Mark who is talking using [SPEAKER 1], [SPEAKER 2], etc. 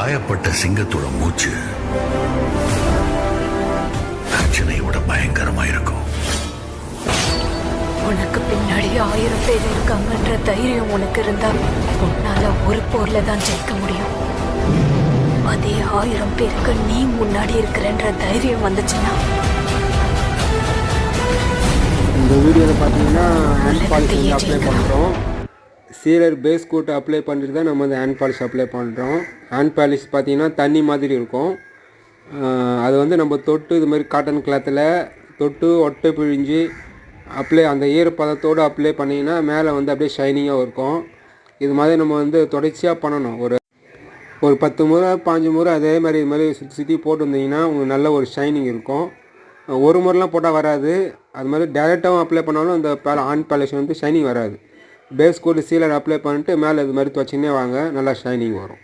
[SPEAKER 1] காயப்பட்ட சிங்கத்தோட மூச்சு பிரச்சனையோட பயங்கரமா இருக்கும்.
[SPEAKER 2] உனக்கு பின்னாடி 1000 பேர் இருக்காங்கன்ற தைரியம் உனக்கு இருந்தா உன்னால ஒரு போர்ல தான் ஜெயிக்க முடியும். அதே 1000 பேருக்கு நீ முன்னாடி இருக்கிறன்ற தைரியம் வந்துச்சுன்னா
[SPEAKER 3] இந்த வீடியோவில் பார்த்தீங்கன்னா ஹேண்ட் பாலிஷ் வந்து அப்ளை பண்ணுறோம். சீலர் பேஸ் கோட் அப்ளை பண்ணிட்டு தான் நம்ம அந்த ஹேண்ட் பாலிஷ் அப்ளை பண்ணுறோம். ஹேண்ட் பாலிஷ் பார்த்தீங்கன்னா தண்ணி மாதிரி இருக்கும். அது வந்து நம்ம தொட்டு இது மாதிரி காட்டன் கிளாத்தில் தொட்டு ஒட்டை பிழிஞ்சு அந்த ஈரப்பதத்தோடு அப்ளை பண்ணிங்கன்னா மேலே வந்து அப்படியே ஷைனிங்காக இருக்கும். இது மாதிரி நம்ம வந்து தொடர்ச்சியாக பண்ணணும். ஒரு 10 முறை 15 முறை அதே மாதிரி இது மாதிரி சுற்றி போட்டு வந்தீங்கன்னா உங்களுக்கு நல்ல ஒரு ஷைனிங் இருக்கும். ஒரு முறைலாம் போட்டால் வராது. அது மாதிரி டேரெக்டாகவும் அப்ளை பண்ணாலும் அந்த ஹேண்ட் பாலிஷ் வந்து ஷைனிங் வராது. பேஸ் கோட் சீலர் அப்ளை பண்ணிட்டு மேலே இது மாதிரி துவச்சின்னே வாங்க, நல்லா ஷைனிங் வரும்.